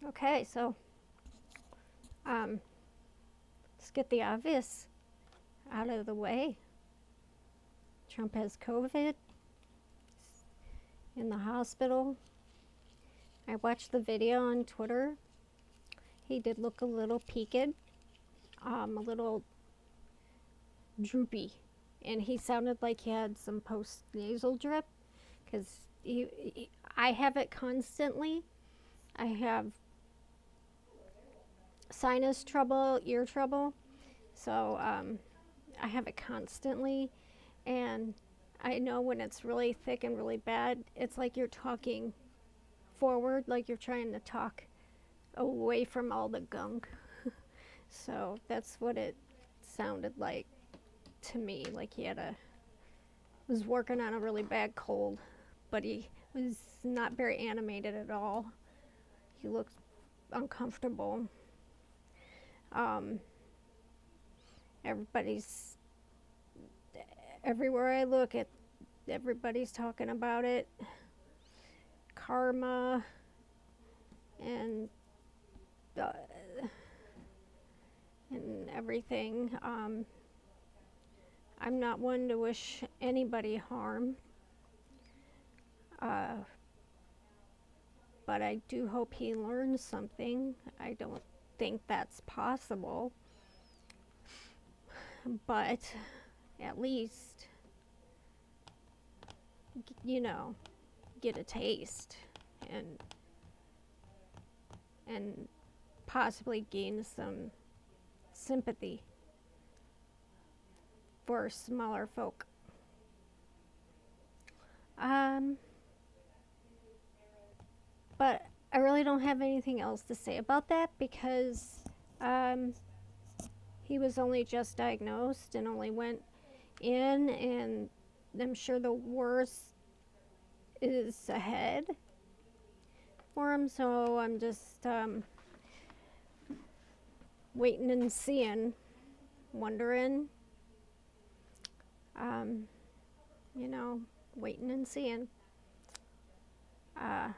Okay, so um, let's get the obvious out of the way. Trump has COVID in the hospital. I watched the video on Twitter. He did look a little peaked, a little droopy, and he sounded like he had some post nasal drip because I have it constantly. I have sinus trouble, ear trouble, so I have it constantly, and I know when it's really thick and really bad, it's like you're talking forward, like you're trying to talk away from all the gunk. So that's what it sounded like to me, like he was working on a really bad cold, but he was not very animated at all. He looked uncomfortable. Um, everybody's everywhere I look at, everybody's talking about it. Karma and uh, and everything. I'm not one to wish anybody harm, uh, but I do hope he learns something. I don't think that's possible, but at least, you know, get a taste and and possibly gain some sympathy for smaller folk. Um, but I really don't have anything else to say about that because um, he was only just diagnosed and only went in, and I'm sure the worst is ahead for him. So I'm just waiting and seeing, wondering, um, you know, waiting and seeing. Uh,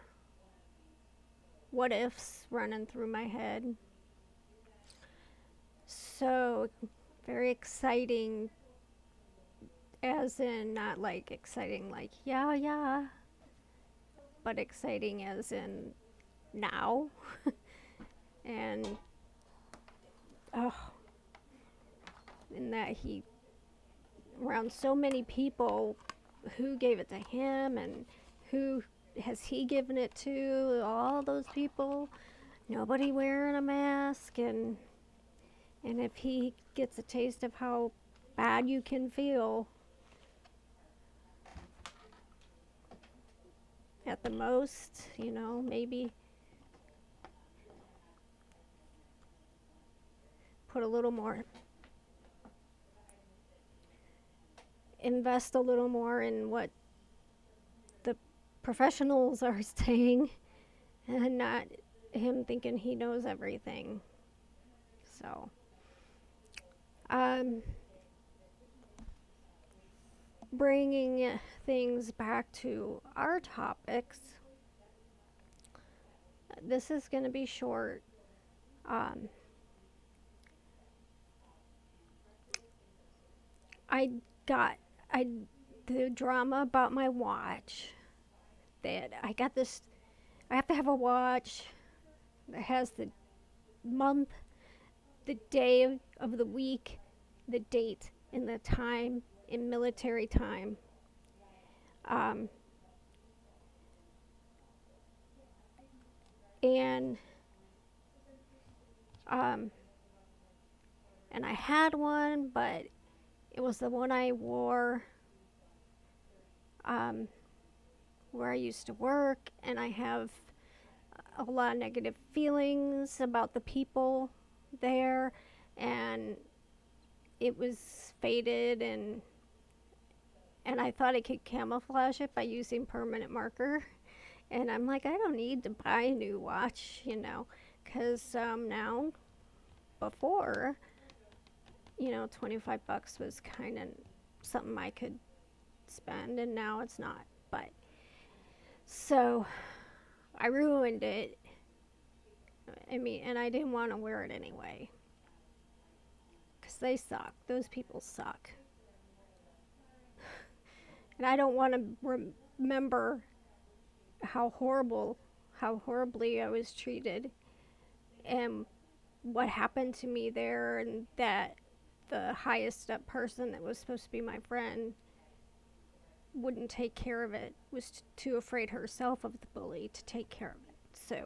what ifs running through my head. So very exciting, as in not like exciting like yeah yeah, but exciting as in now. And oh, in that he around so many people who gave it to him and who has he given it to, all those people, nobody wearing a mask, and if he gets a taste of how bad you can feel, at the most, maybe put a little more, invest a little more in what the professionals are saying and not him thinking he knows everything. So, um, bringing things back to our topics, this is going to be short. Um, I got I the drama about my watch, that I got this. I have to have a watch that has the month, the day of the week, the date, and the time in military time. Um, and um, and I had one, but it was the one I wore um, where I used to work, and I have a lot of negative feelings about the people there, and it was faded, and I thought I could camouflage it by using permanent marker. And I'm like, I don't need to buy a new watch, because now, before, 25 bucks was kind of something I could spend, and now it's not. But so I ruined it, I mean, and I didn't want to wear it anyway because they suck. Those people suck. And I don't want to remember how horribly I was treated and what happened to me there, and that the highest up person that was supposed to be my friend wouldn't take care of it, was too afraid herself of the bully to take care of it. So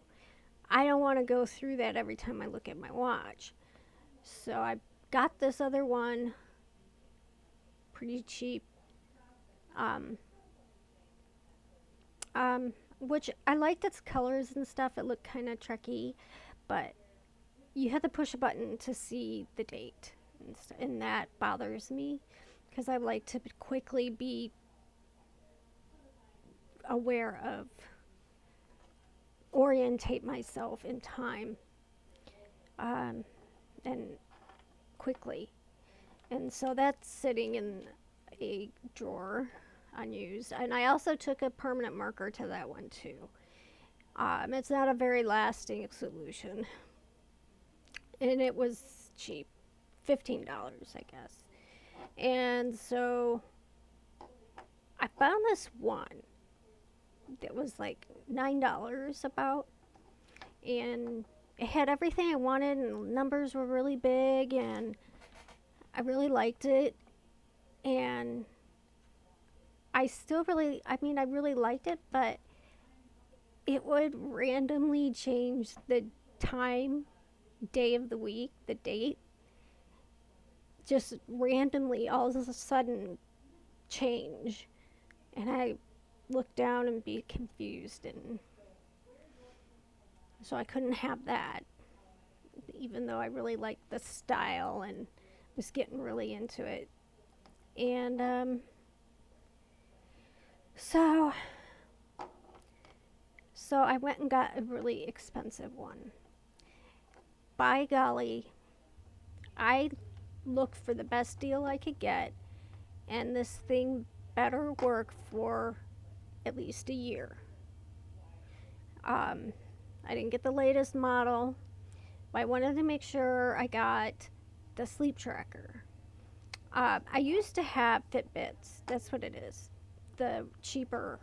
I don't want to go through that every time I look at my watch. So I got this other one pretty cheap, um, which I liked its colors and stuff. It looked kind of trekky, but you had to push a button to see the date, and that bothers me because I like to quickly be aware of, orientate myself in time, and quickly. And so that's sitting in a drawer unused. And I also took a permanent marker to that one too. It's not a very lasting solution. And it was cheap, $15, I guess. And so I found this one that was like $9 about. And it had everything I wanted, and the numbers were really big, and I really liked it. And I really liked it, but it would randomly change the time, day of the week, the date, just randomly all of a sudden change. And I looked down and be confused, and so I couldn't have that, even though I really liked the style and was getting really into it. And so I went and got a really expensive one. By golly, I looked for the best deal I could get, and this thing better work for at least a year. I didn't get the latest model, but I wanted to make sure I got the sleep tracker. I used to have Fitbits. That's what it is. The cheaper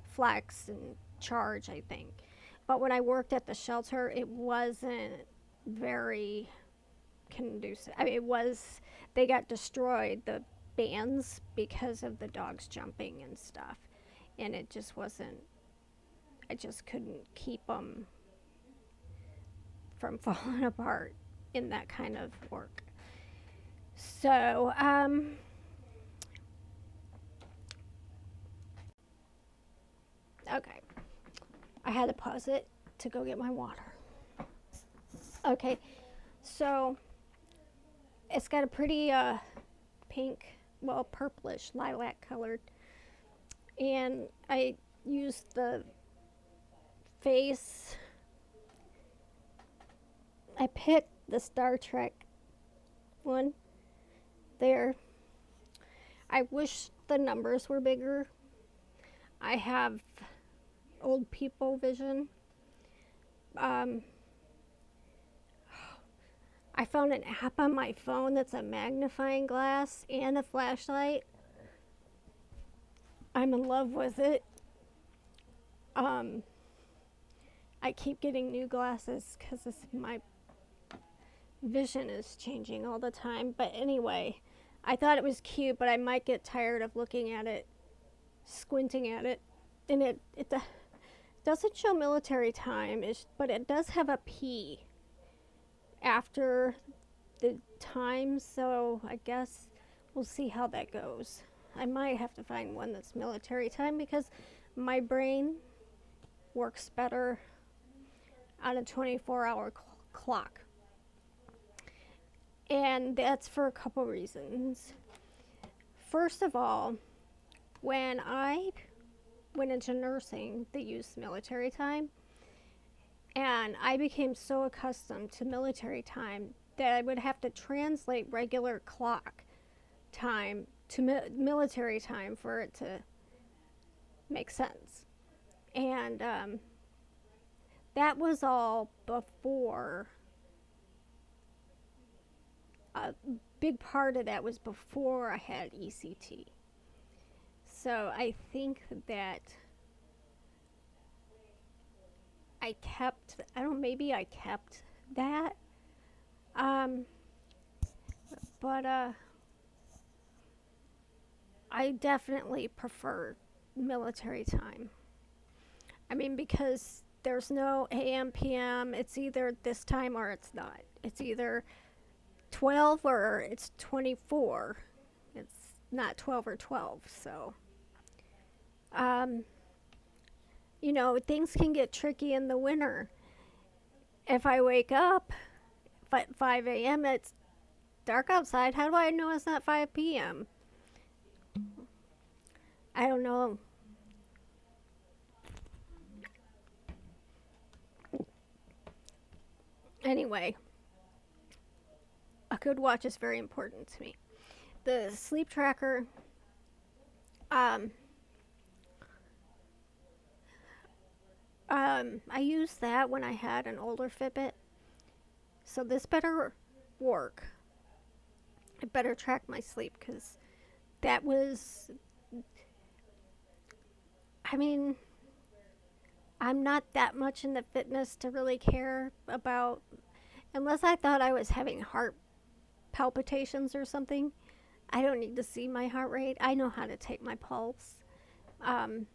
Flex and Charge, I think. But when I worked at the shelter, it wasn't very conducive. I mean, they got destroyed, the bands, because of the dogs jumping and stuff. And it just wasn't, I just couldn't keep them from falling apart in that kind of work. So, okay. I had to pause it to go get my water. Okay, so it's got a pretty pink, well, purplish, lilac colored. And I used the face. I picked the Star Trek one there. I wish the numbers were bigger. I have old people vision. I found an app on my phone that's a magnifying glass and a flashlight. I'm in love with it. I keep getting new glasses because my vision is changing all the time. But anyway, I thought it was cute, but I might get tired of looking at it, squinting at it. And it doesn't show military time, but it does have a P after the time, so I guess we'll see how that goes. I might have to find one that's military time because my brain works better on a 24-hour clock. And that's for a couple reasons. First of all, when I went into nursing, they used military time, and I became so accustomed to military time that I would have to translate regular clock time to military time for it to make sense. And that was all before. A big part of that was before I had ECT. So I think that I don't know, maybe I kept that. Um, but I definitely prefer military time. I mean, because there's no AM, PM. It's either this time or it's not. It's either 12 or it's 24. It's not 12 or 12. So, um, things can get tricky in the winter. If I wake up at 5 a.m., it's dark outside. How do I know it's not 5 p.m.? I don't know. Anyway, a good watch is very important to me. The sleep tracker, um, I used that when I had an older Fitbit. So this better work. It better track my sleep because that was, I mean, I'm not that much into fitness to really care about, unless I thought I was having heart palpitations or something. I don't need to see my heart rate. I know how to take my pulse. Um,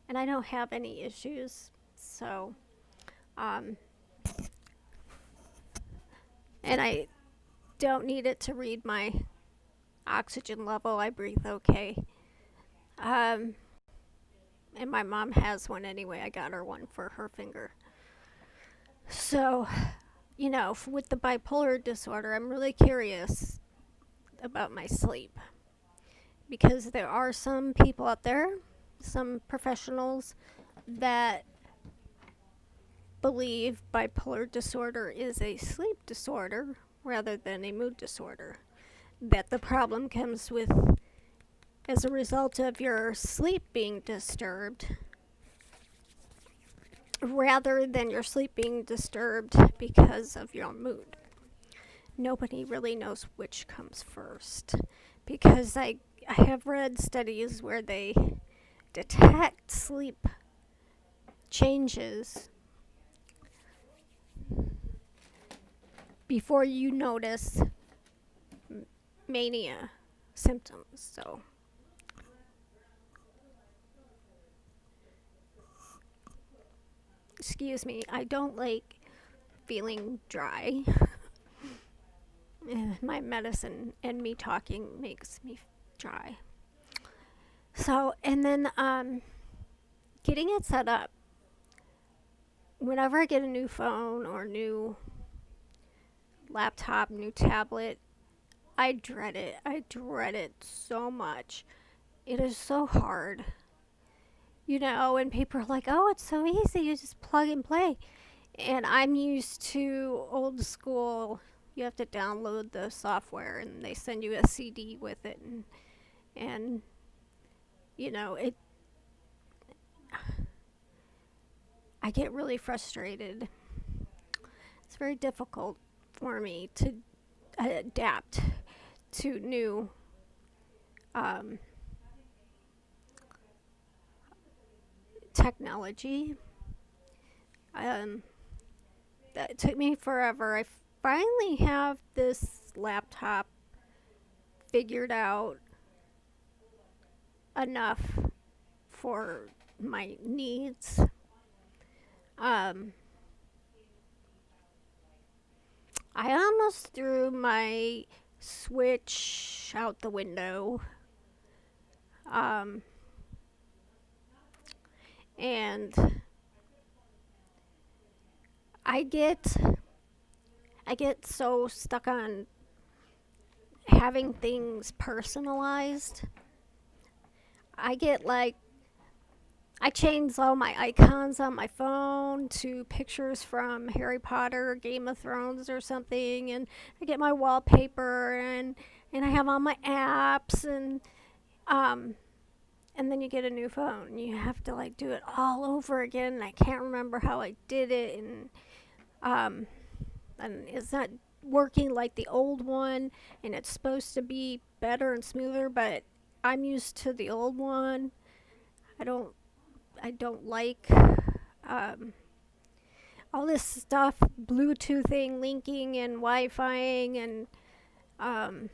and I don't have any issues. So, um, and I don't need it to read my oxygen level. I breathe okay. Um, and my mom has one anyway. I got her one for her finger. So, with the bipolar disorder, I'm really curious about my sleep because there are some people out there, some professionals that believe bipolar disorder is a sleep disorder rather than a mood disorder. That the problem comes with as a result of your sleep being disturbed rather than your sleep being disturbed because of your mood. Nobody really knows which comes first because I have read studies where they detect sleep changes before you notice mania symptoms. So, excuse me, I don't like feeling dry. My medicine and me talking makes me dry. So, and then getting it set up. Whenever I get a new phone or new laptop, new tablet, I dread it. I dread it so much. It is so hard. And people are like, oh, it's so easy. You just plug and play. And I'm used to old school. You have to download the software and they send you a CD with it. And it. I get really frustrated. It's very difficult for me to adapt to new technology. That took me forever. I finally have this laptop figured out enough for my needs. Um, I almost threw my Switch out the window. Um, and I get I get so stuck on having things personalized. I get like I change all my icons on my phone to pictures from Harry Potter, Game of Thrones, or something, and I get my wallpaper and I have all my apps and um, And then you get a new phone. You have to like do it all over again. And I can't remember how I did it, um, and it's not working like the old one. And it's supposed to be better and smoother, but I'm used to the old one. I don't. I don't like um, all this stuff, Bluetoothing, linking, and Wi-Fiing, and um,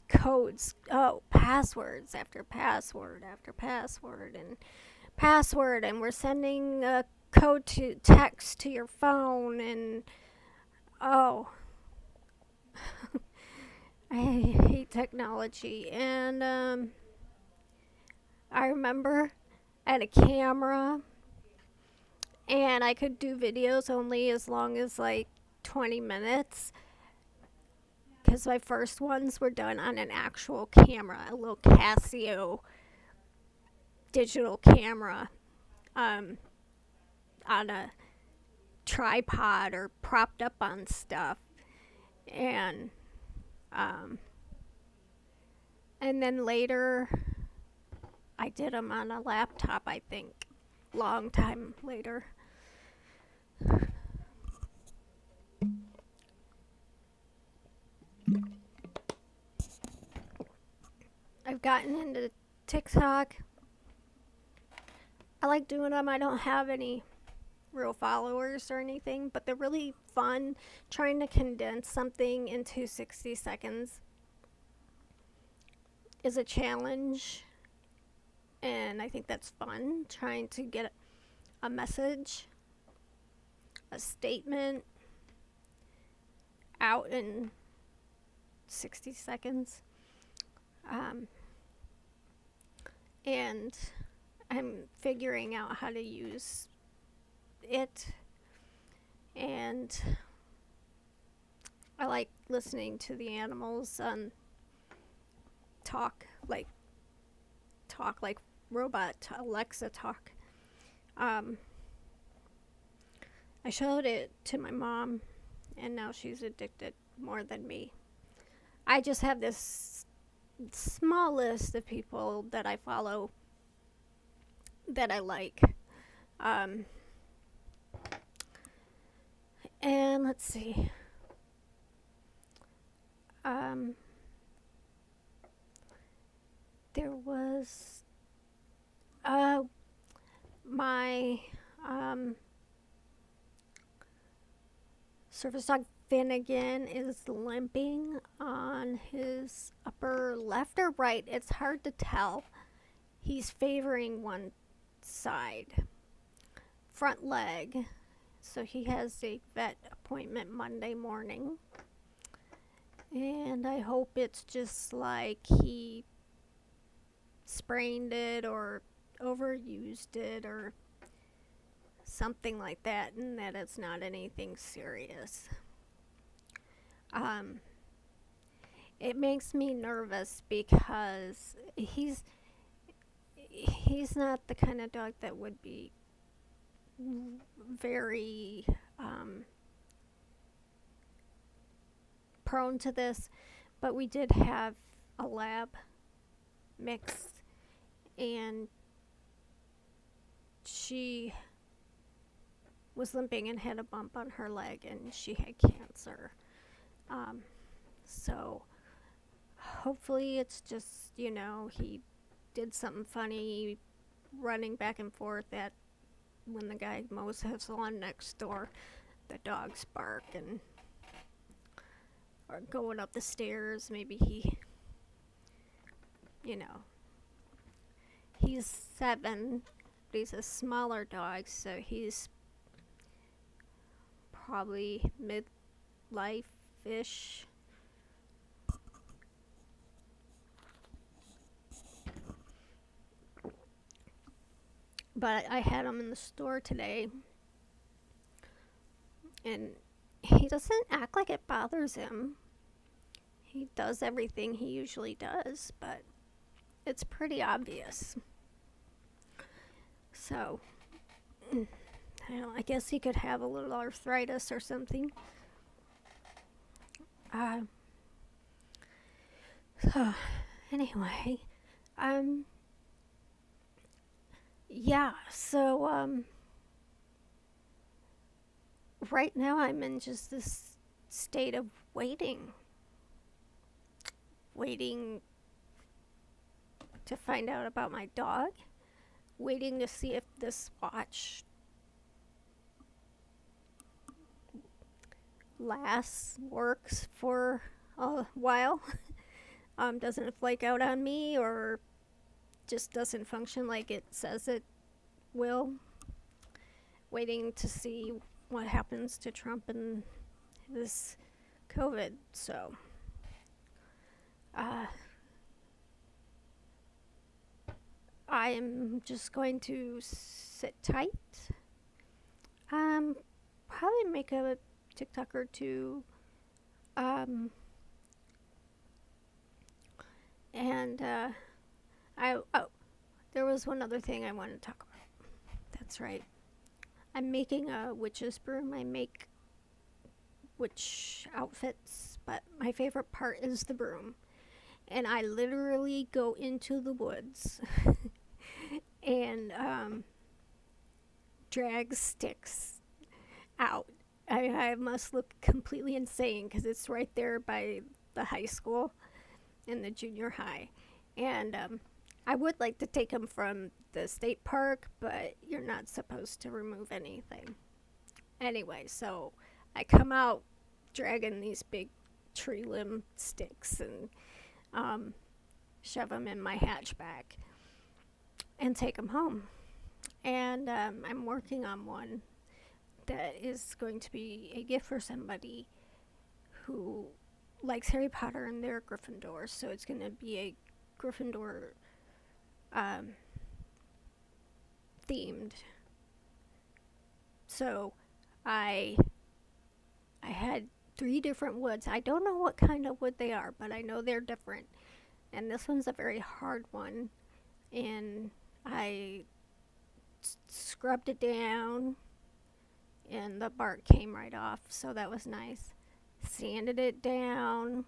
codes. Oh, passwords after password after password and password, and we're sending a code to text to your phone, and oh, I hate technology. And I remember I had a camera, and I could do videos only as long as like 20 minutes, because my first ones were done on an actual camera, a little Casio digital camera, um, on a tripod or propped up on stuff. And um, and then later I did them on a laptop, I think, long time later. I've gotten into TikTok. I like doing them. I don't have any real followers or anything, but they're really fun. Trying to condense something into 60 seconds is a challenge, and I think that's fun. Trying to get a message, a statement out in 60 seconds. Um, and I'm figuring out how to use it, and I like listening to the animals talk like robot Alexa talk. Um, I showed it to my mom, and now she's addicted more than me. I just have this small list of people that I follow that I like. Um, and let's see. Um, there was my service dog Finnegan is limping on his upper left or right. It's hard to tell. He's favoring one side, front leg. So he has a vet appointment Monday morning. And I hope it's just like he sprained it or overused it or something like that, and that it's not anything serious. Um, it makes me nervous because he's not the kind of dog that would be very prone to this, but we did have a lab mix, and she was limping and had a bump on her leg, and she had cancer. Um, so hopefully it's just, he did something funny running back and forth at when the guy mows his lawn next door. The dogs bark and or going up the stairs. Maybe he's 7, but he's a smaller dog, so he's probably midlife-ish. But I had him in the store today, and he doesn't act like it bothers him. He does everything he usually does, but it's pretty obvious. So, I guess he could have a little arthritis or something. Uh, so, anyway, Yeah, so right now I'm in just this state of waiting, waiting to find out about my dog, waiting to see if this watch lasts, works for a while, doesn't flake out on me or just doesn't function like it says it will. Waiting to see what happens to Trump and this COVID. So, uh, I am just going to sit tight. Um, Probably make a TikTok or two. Um, and oh, there was one other thing I wanted to talk about. That's right. I'm making a witch's broom. I make witch outfits, but my favorite part is the broom. And I literally go into the woods and drag sticks out. I must look completely insane because it's right there by the high school and the junior high. And I would like to take them from the state park, but you're not supposed to remove anything. Anyway, so I come out dragging these big tree limb sticks and um, shove them in my hatchback and take them home. And I'm working on one that is going to be a gift for somebody who likes Harry Potter and they're Gryffindor. So it's going to be a Gryffindor um, themed. So I I had three different woods. I don't know what kind of wood they are, but I know they're different. And this one's a very hard one. And I scrubbed it down and the bark came right off, so that was nice. Sanded it down.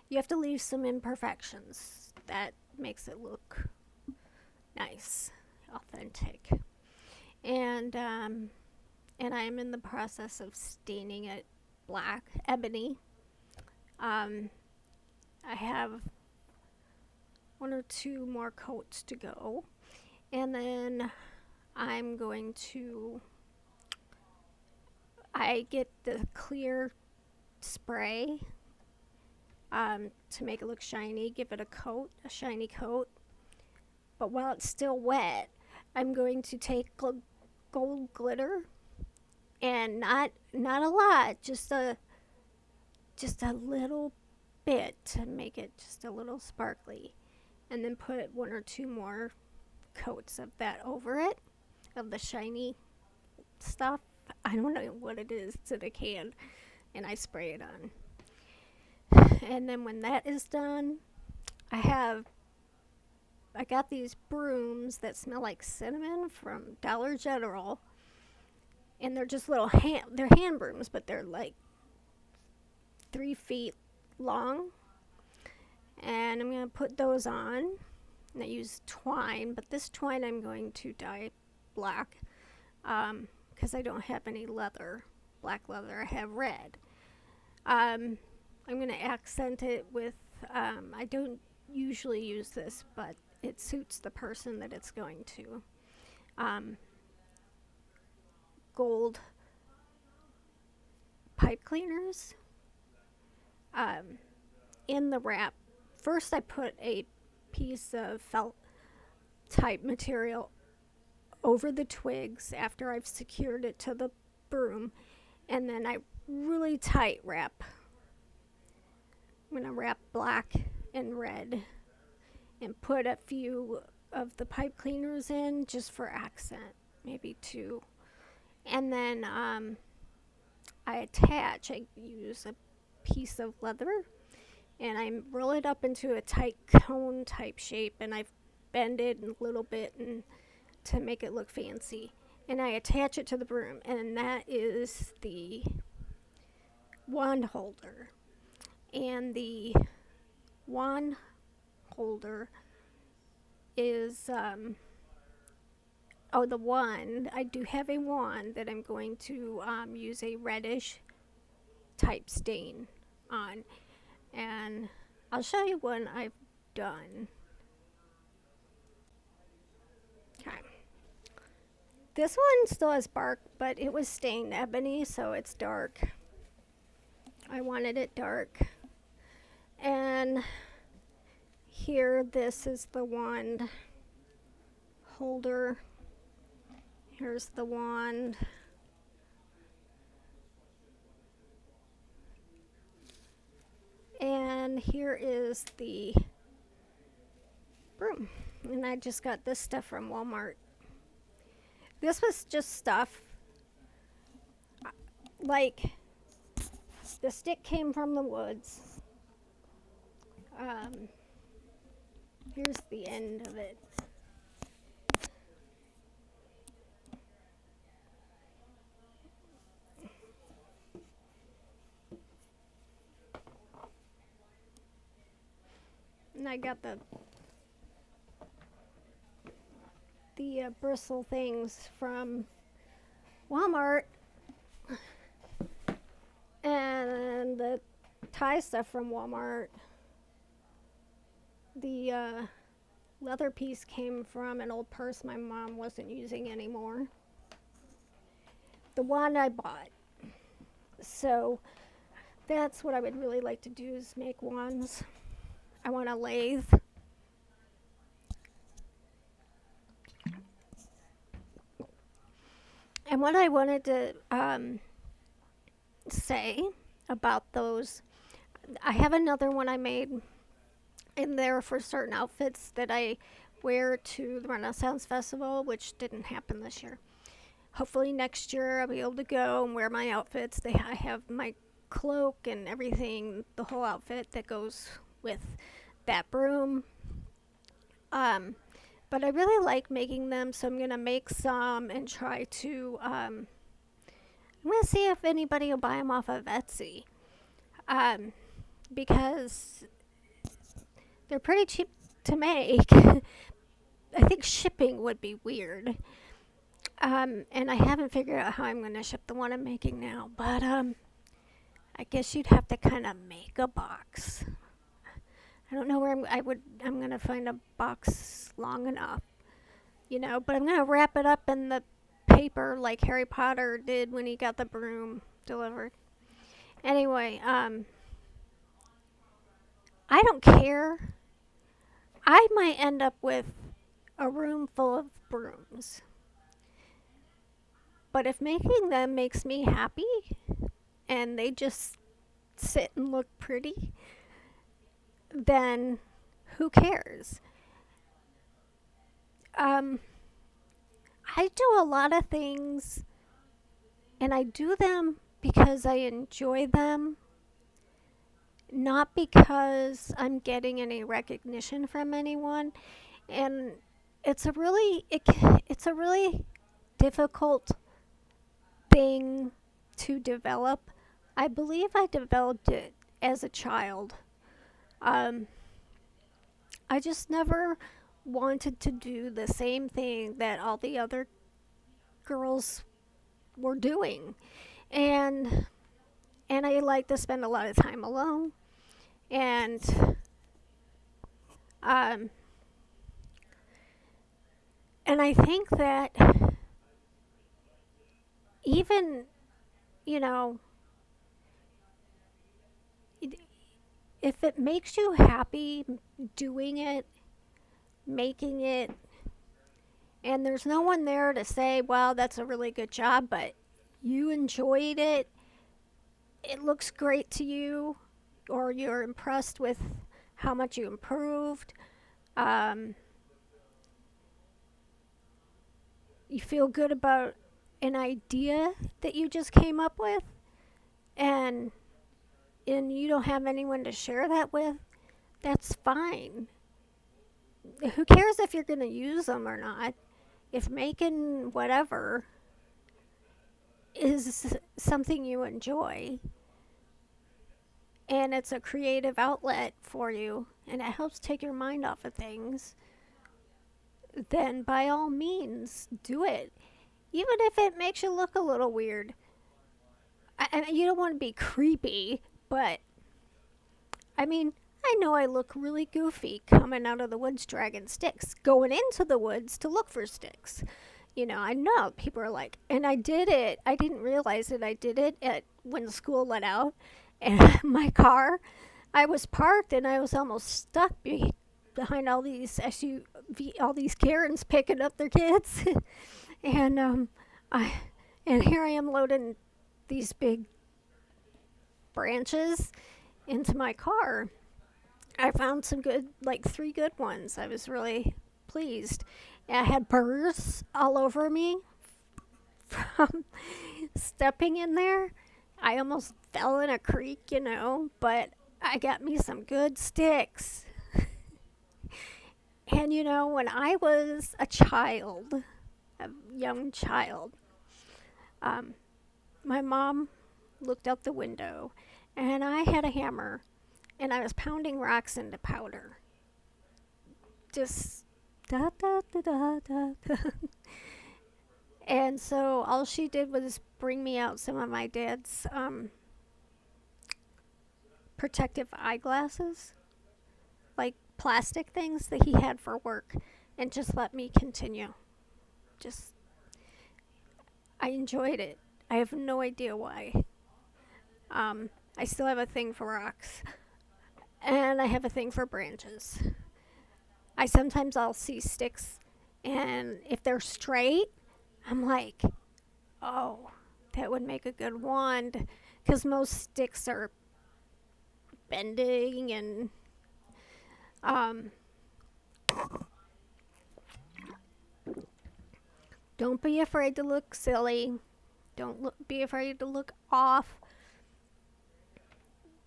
You have to leave some imperfections. That makes it look nice, authentic. And I'm in the process of staining it black, ebony. Um, I have one or two more coats to go, and then I'm going to. I get the clear spray to make it look shiny, give it a shiny coat. But while it's still wet, I'm going to take gold glitter and not a lot, just a little bit to make it just a little sparkly, and then put one or two more coats of that over it, of the shiny stuff. I don't know what it is. It's in a can, and I spray it on. And then when that is done, I got these brooms that smell like cinnamon from Dollar General, and they're just they're hand brooms, but they're like 3 feet long. And I'm gonna put those on. And I use twine, but this twine I'm going to dye black because I don't have any black leather. I have red. I'm gonna accent it with. I don't usually use this, but it suits the person that it's going to. Gold pipe cleaners in the wrap. First, I put a piece of felt type material over the twigs after I've secured it to the broom, and then I really tight wrap. I'm going to wrap black and red and put a few of the pipe cleaners in just for accent, maybe two. And then I use a piece of leather and I roll it up into a tight cone type shape, and I bend it a little bit and to make it look fancy. And I attach it to the broom, and that is the wand holder. And the wand holder is Oh, the wand. I do have a wand that I'm going to use a reddish type stain on. And I'll show you one I've done. Okay. This one still has bark, but it was stained ebony, so it's dark. I wanted it dark. And here, this is the wand holder. Here's the wand. And here is the broom. And I just got this stuff from Walmart. This was just stuff like the stick came from the woods. Um, Here's the end of it. And I got the bristle things from Walmart, and the tie stuff from Walmart. The leather piece came from an old purse my mom wasn't using anymore. The wand I bought. So that's what I would really like to do, is make wands. I want a lathe. And what I wanted to say about those, I have another one I made in there for certain outfits that I wear to the Renaissance Festival, which didn't happen this year. Hopefully next year I'll be able to go and wear my outfits. I have my cloak and everything, the whole outfit that goes with that broom. But I really like making them, so I'm gonna make some and try to. I'm gonna see if anybody will buy them off of Etsy, because they're pretty cheap to make. I think shipping would be weird. And I haven't figured out how I'm gonna ship the one I'm making now, but I guess you'd have to kind of make a box. I don't know where I'm gonna find a box long enough, but I'm gonna wrap it up in the paper like Harry Potter did when he got the broom delivered. Anyway, I don't care. I might end up with a room full of brooms. But if making them makes me happy and they just sit and look pretty, then who cares? I do a lot of things and I do them because I enjoy them, not because I'm getting any recognition from anyone. And it's a really difficult thing to develop. I believe I developed it as a child. Um, I just never wanted to do the same thing that all the other girls were doing. And I like to spend a lot of time alone. And um and I think that even, you know, if it makes you happy doing it, making it, and there's no one there to say, "Wow, that's a really good job," but you enjoyed it, it looks great to you, or you're impressed with how much you improved, um, you feel good about an idea that you just came up with, and you don't have anyone to share that with, that's fine. Who cares if you're going to use them or not? If making whatever is something you enjoy and it's a creative outlet for you and it helps take your mind off of things, then by all means do it. Even if it makes you look a little weird. And you don't want to be creepy, but I mean, I know I look really goofy coming out of the woods dragging sticks, going into the woods to look for sticks. I know people are like, and I did it. I didn't realize that I did it when school let out, and my car, I was parked and I was almost stuck behind all these all these Karens picking up their kids, and I, and here I am loading these big branches into my car. I found some good, like 3 good ones. I was really pleased. I had burrs all over me from stepping in there. I almost fell in a creek, but I got me some good sticks. And when I was a child, a young child, um, my mom looked out the window and I had a hammer and I was pounding rocks into powder. Just da da da da da. Da. And so all she did was bring me out some of my dad's protective eyeglasses, like plastic things that he had for work, and just let me continue. Just, I enjoyed it. I have no idea why. I still have a thing for rocks, and I have a thing for branches. I'll see sticks, and if they're straight, I'm like, oh, that would make a good wand, because most sticks are bending and um, don't be afraid to look silly. Don't be afraid to look off.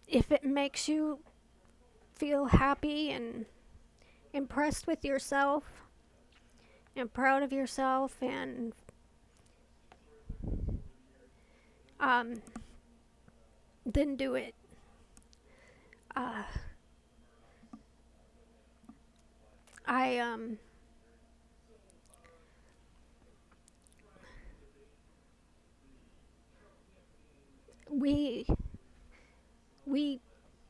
If it makes you feel happy and impressed with yourself and proud of yourself, and um, then do it. Uh, I we we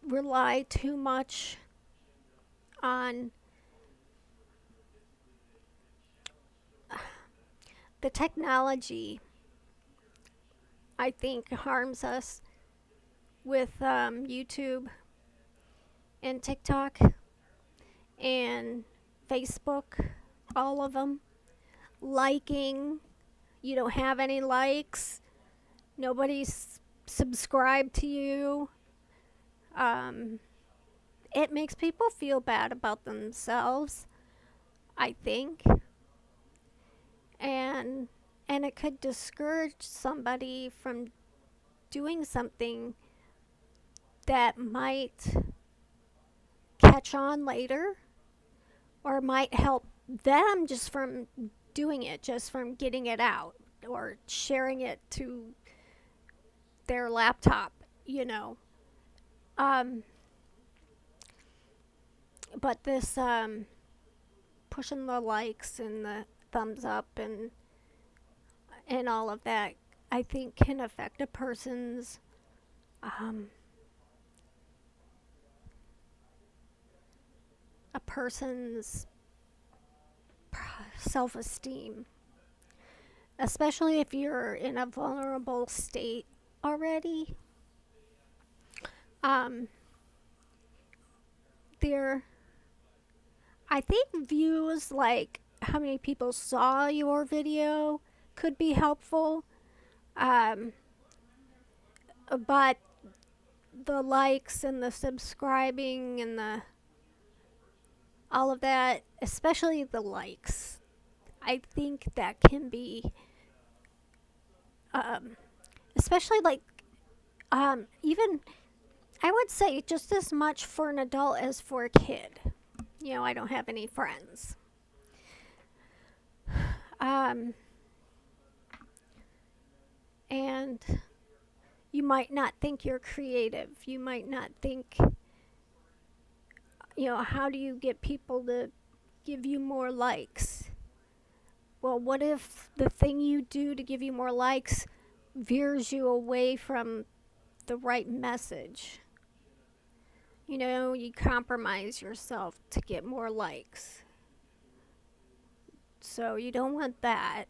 rely too much on the technology. I think harms us with YouTube and TikTok and Facebook, all of them. Liking, you don't have any likes, nobody's subscribed to you. Um, it makes people feel bad about themselves, I think, and it could discourage somebody from doing something that might catch on later, or might help them just from doing it, just from getting it out or sharing it to their laptop. Um, but this pushing the likes and the thumbs up and all of that, I think can affect um, a person's self-esteem, especially if you're in a vulnerable state already. Um, there, I think views like how many people saw your video could be helpful. Um, but the likes and the subscribing and the all of that, especially the likes, I think that can be, um, especially like, even I would say just as much for an adult as for a kid. I don't have any friends. Um, and you might not think you're creative. You might not think, how do you get people to give you more likes. Well, what if the thing you do to give you more likes veers you away from the right message? You compromise yourself to get more likes. So you don't want that.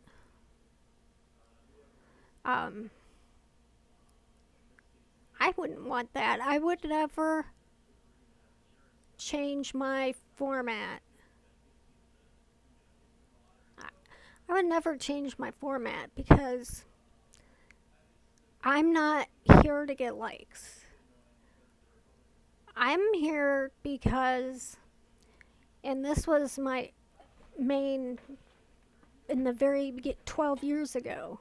Um, I wouldn't want that. I would never change my format. I would never change my format because I'm not here to get likes. I'm here because, and this was my main, in the very 12 years ago,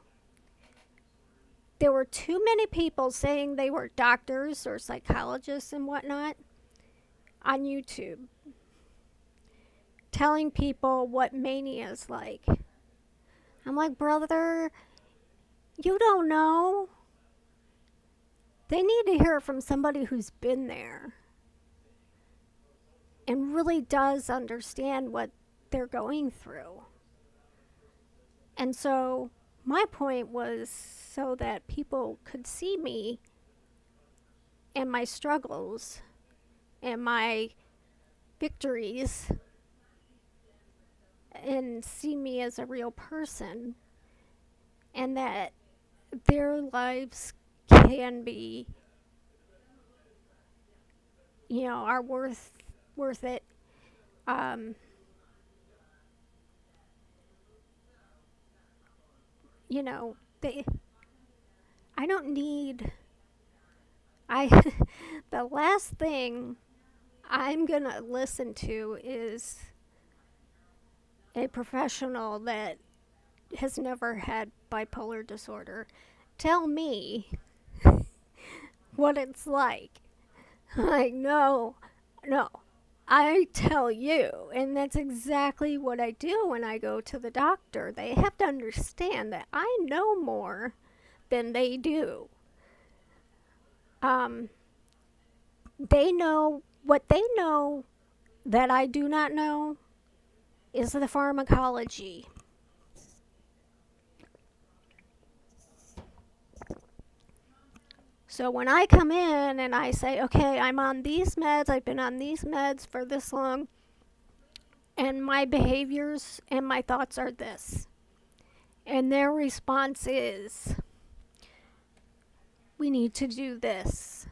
there were too many people saying they were doctors or psychologists and whatnot on YouTube, telling people what mania is like. I'm like, brother, you don't know. They need to hear from somebody who's been there and really does understand what they're going through. And so my point was so that people could see me and my struggles and my victories and see me as a real person, and that their lives can be, are worth it. Um, they. I don't need. I. The last thing I'm gonna listen to is a professional that has never had bipolar disorder tell me what it's like. Like, no, no. I tell you, and that's exactly what I do when I go to the doctor. They have to understand that I know more than they do. Um, they know what they know that I do not know is the pharmacology. So when I come in and I say, okay, I'm on these meds, I've been on these meds for this long, and my behaviors and my thoughts are this. And their response is, we need to do this.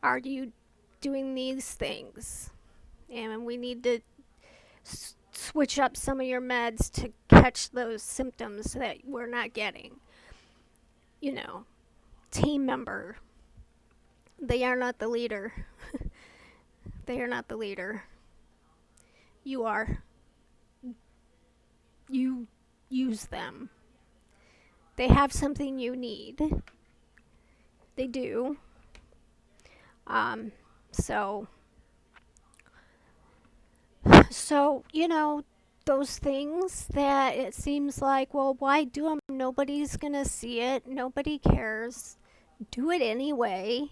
Are you doing these things? And we need to switch up some of your meds to catch those symptoms that we're not getting. Team member. They are not the leader. They are not the leader. You are. You use them. They have something you need. They do. So, those things that it seems like, well, why do them? Nobody's going to see it. Nobody cares. Do it anyway.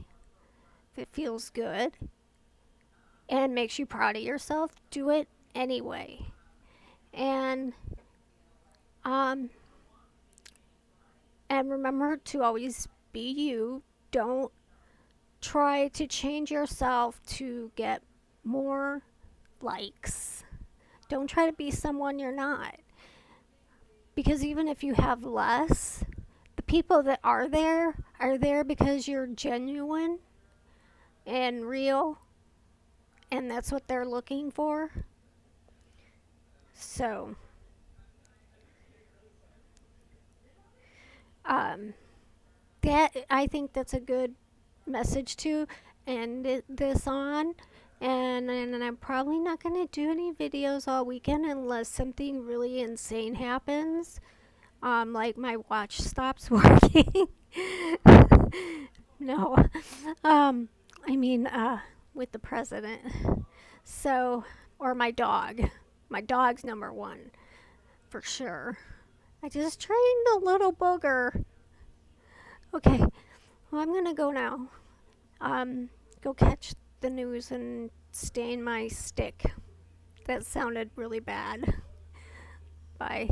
If it feels good and makes you proud of yourself, do it anyway. And remember to always be you. Don't try to change yourself to get more likes. Don't try to be someone you're not. Because even if you have less, the people that are there because you're genuine and real, and that's what they're looking for. So, that I think that's a good message to end this on. And I'm probably not going to do any videos all weekend unless something really insane happens. Like my watch stops working. No. I mean, with the president. So, or my dog. My dog's number one, for sure. I just trained a little booger. Okay, well, I'm gonna go now. Go catch the news and stain my stick. That sounded really bad. Bye.